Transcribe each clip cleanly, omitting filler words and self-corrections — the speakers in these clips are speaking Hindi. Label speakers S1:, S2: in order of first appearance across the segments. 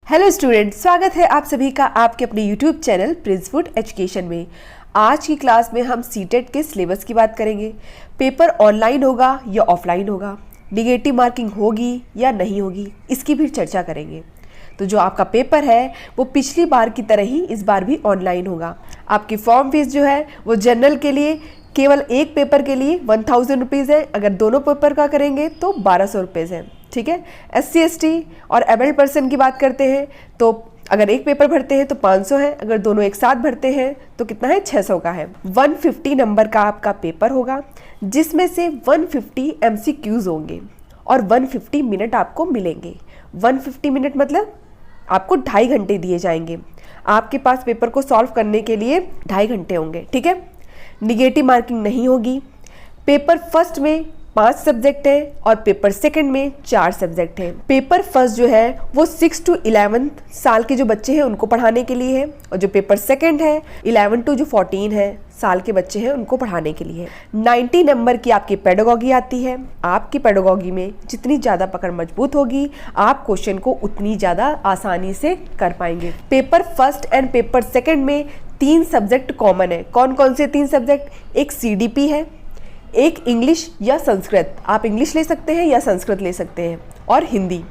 S1: हेलो स्टूडेंट, स्वागत है आप सभी का आपके अपने यूट्यूब चैनल प्रिंसवुड एजुकेशन में। आज की क्लास में हम सीटेट के सिलेबस की बात करेंगे। पेपर ऑनलाइन होगा या ऑफलाइन होगा, निगेटिव मार्किंग होगी या नहीं होगी, इसकी भी चर्चा करेंगे। तो जो आपका पेपर है वो पिछली बार की तरह ही इस बार भी ऑनलाइन होगा। आपकी फॉर्म फीस जो है वो जनरल के लिए केवल एक पेपर के लिए 1000 रुपीज़ है। अगर दोनों पेपर का करेंगे तो 1200 रुपीज़ है। ठीक है। SC ST और एबल्ड पर्सन की बात करते हैं तो अगर एक पेपर भरते हैं तो 500 है, अगर दोनों एक साथ भरते हैं तो कितना है, 600 का है। 150 नंबर का आपका पेपर होगा जिसमें से 150 MCQs होंगे और 150 मिनट आपको मिलेंगे। 150 मिनट मतलब आपको 2.5 घंटे दिए जाएंगे। आपके पास पेपर को सॉल्व करने के लिए 2.5 घंटे होंगे। ठीक है। निगेटिव मार्किंग नहीं होगी। पेपर फर्स्ट में 5 सब्जेक्ट है और पेपर सेकंड में 4 सब्जेक्ट हैं। पेपर फर्स्ट जो है वो 6 to 11 साल के जो बच्चे हैं उनको पढ़ाने के लिए है, और जो पेपर सेकंड है 11 to जो 14 है साल के बच्चे हैं उनको पढ़ाने के लिए है। 90 नंबर की आपकी पेडागोगी आती है। आपकी पेडागोगी में जितनी ज़्यादा पकड़ मजबूत होगी आप क्वेश्चन को उतनी ज़्यादा आसानी से कर पाएंगे। Paper first and paper second में 3 सब्जेक्ट कॉमन है। कौन कौन से 3 सब्जेक्ट? एक CDP है, एक इंग्लिश या संस्कृत, आप इंग्लिश ले सकते हैं या संस्कृत ले सकते हैं, और हिंदी।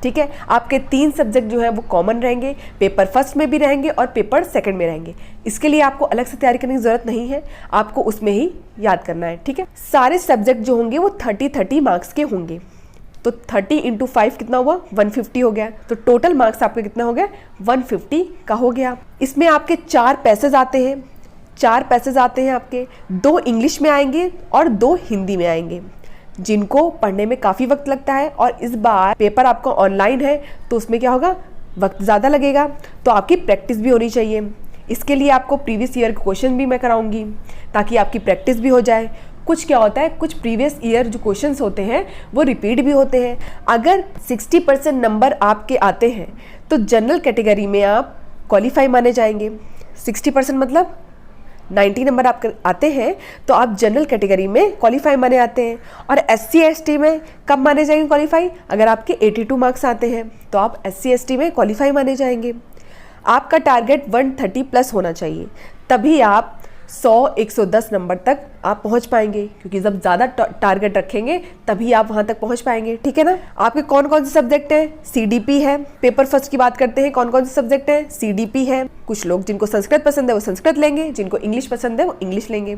S1: ठीक है। आपके 3 सब्जेक्ट जो है वो कॉमन रहेंगे, पेपर फर्स्ट में भी रहेंगे और पेपर सेकंड में रहेंगे। इसके लिए आपको अलग से तैयारी करने की ज़रूरत नहीं है, आपको उसमें ही याद करना है। ठीक है। सारे सब्जेक्ट जो होंगे वो 30-30 मार्क्स के होंगे। तो 30 × 5 कितना हुआ, 150 हो गया। तो टोटल मार्क्स आपके कितना हो गया, 150 का हो गया। इसमें आपके 4 पैसेज आते हैं। 4 पैसेज आते हैं आपके, 2 इंग्लिश में आएंगे और 2 हिंदी में आएंगे, जिनको पढ़ने में काफ़ी वक्त लगता है। और इस बार पेपर आपका ऑनलाइन है तो उसमें क्या होगा, वक्त ज़्यादा लगेगा, तो आपकी प्रैक्टिस भी होनी चाहिए। इसके लिए आपको प्रीवियस ईयर के क्वेश्चन भी मैं कराऊंगी ताकि आपकी प्रैक्टिस भी हो जाए। कुछ क्या होता है, कुछ प्रीवियस ईयर जो क्वेश्चंस होते हैं वो रिपीट भी होते हैं। अगर 60% नंबर आपके आते हैं तो जनरल कैटेगरी में आप क्वालिफाई माने जाएंगे। 60% मतलब 90 नंबर आपके आते हैं तो आप जनरल कैटेगरी में क्वालिफाई माने आते हैं। और SC ST में कब माने जाएंगे क्वालिफाई? अगर आपके 82 मार्क्स आते हैं तो आप SC ST में क्वालिफाई माने जाएंगे। आपका टारगेट 130 प्लस होना चाहिए, तभी आप 100-110 नंबर तक आप पहुंच पाएंगे, क्योंकि जब ज़्यादा टारगेट रखेंगे तभी आप वहां तक पहुंच पाएंगे। ठीक है ना। आपके कौन कौन से सब्जेक्ट हैं? CDP है। पेपर फर्स्ट की बात करते हैं, कौन कौन से सब्जेक्ट हैं? CDP है। कुछ लोग जिनको संस्कृत पसंद है वो संस्कृत लेंगे, जिनको इंग्लिश पसंद है वो इंग्लिश लेंगे।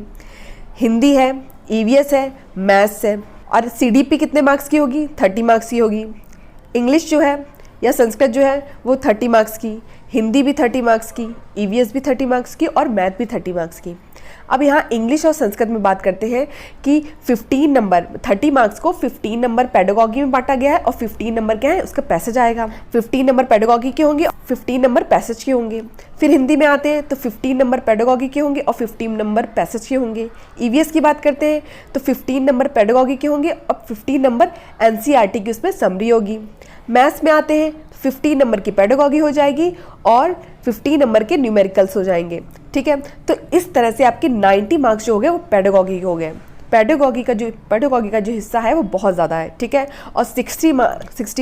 S1: हिंदी है, EVS है, मैथ्स है। और CDP कितने मार्क्स की होगी? 30 मार्क्स की होगी। इंग्लिश जो है या संस्कृत जो है वो 30 मार्क्स की, हिंदी भी 30 मार्क्स की, EVS भी 30 मार्क्स की और मैथ भी 30 मार्क्स की। अब यहाँ इंग्लिश और संस्कृत में बात करते हैं कि 15 नंबर 30 मार्क्स को 15 नंबर पेडागोगी में बांटा गया है और 15 नंबर क्या है, उसका पैसेज आएगा। 15 नंबर पेडागोगी के होंगे, 15 नंबर पैसेज के होंगे। फिर हिंदी में आते हैं तो 15 नंबर पेडागोगी के होंगे और 15 नंबर पैसेज के होंगे। EVS की बात करते हैं तो 15 नंबर पेडागोगी के होंगे और 15 नंबर NCERT की उसमें समरी होगी। मैथ्स में आते हैं 15 नंबर की पेडागोगी हो जाएगी और 15 नंबर के न्यूमेरिकल्स हो जाएंगे। ठीक है। तो इस तरह से आपके 90 मार्क्स जो हो गए वो पेडागोगी के हो गए। पेडागोगी का जो हिस्सा है वो बहुत ज़्यादा है। ठीक है। और 60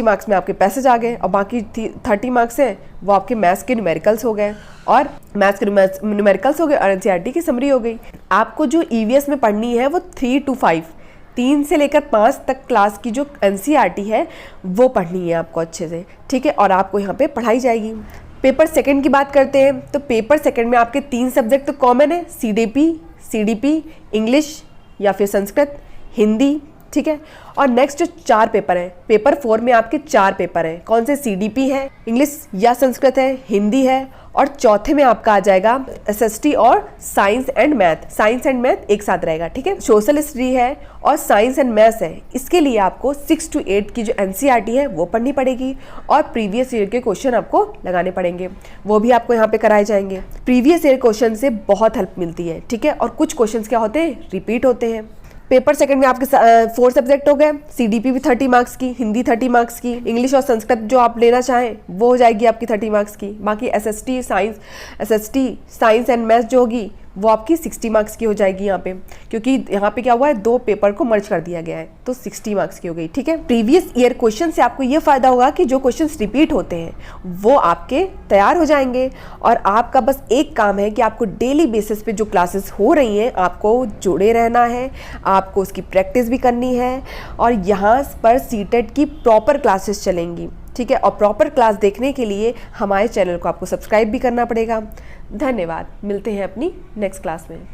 S1: मार्क्स में आपके पैसेज आ गए और बाकी 30 मार्क्स हैं वो आपके मैथ्स के न्यूमेरिकल्स हो गए और मैथ्स के न्यूमेरिकल्स हो गए और NCERT की समरी हो गई। आपको जो EVS में पढ़नी है वो 3 to 5, 3 से लेकर 5 तक क्लास की जो NCERT है वो पढ़नी है आपको अच्छे से। ठीक है। और आपको यहाँ पे पढ़ाई जाएगी। पेपर सेकंड की बात करते हैं तो पेपर सेकंड में आपके 3 सब्जेक्ट तो कॉमन है, CDP, इंग्लिश या फिर संस्कृत, हिंदी। ठीक है। और नेक्स्ट जो 4 पेपर है, पेपर 4 में आपके 4 पेपर हैं। कौन से? CDP है, इंग्लिश या संस्कृत है, हिंदी है, और चौथे में आपका आ जाएगा SST और science and math. Science and math एक साथ रहेगा। ठीक है। सोशल हिस्ट्री है और साइंस एंड मैथ्स है। इसके लिए आपको 6 to 8 की जो NCERT है वो पढ़नी पड़ेगी और प्रीवियस ईयर के क्वेश्चन आपको लगाने पड़ेंगे, वो भी आपको यहाँ पे कराए जाएंगे। प्रीवियस ईयर क्वेश्चन से बहुत हेल्प मिलती है। ठीक है। और कुछ क्वेश्चन क्या होते हैं, रिपीट होते हैं। पेपर सेकंड में आपके 4 सब्जेक्ट हो गए। CDP भी 30 मार्क्स की, हिंदी 30 मार्क्स की, इंग्लिश और संस्कृत जो आप लेना चाहें वो हो जाएगी आपकी 30 मार्क्स की। बाकी SST साइंस एंड मैथ्स जो होगी वो आपकी 60 मार्क्स की हो जाएगी यहाँ पे, क्योंकि यहाँ पे क्या हुआ है, 2 पेपर को मर्ज कर दिया गया है, तो 60 मार्क्स की हो गई। ठीक है, प्रीवियस ईयर क्वेश्चन से आपको ये फायदा होगा कि जो क्वेश्चंस रिपीट होते हैं वो आपके तैयार हो जाएंगे, और आपका बस एक काम है कि आपको डेली बेसिस पे जो क्लासेस हो रही हैं आपको जुड़े रहना है, आपको उसकी प्रैक्टिस भी करनी है, और यहाँ पर सीटेट की प्रॉपर क्लासेस चलेंगी। ठीक है, और प्रॉपर क्लास देखने के लिए हमारे चैनल को आपको सब्सक्राइब भी करना पड़ेगा। धन्यवाद, मिलते हैं अपनी नेक्स्ट क्लास में।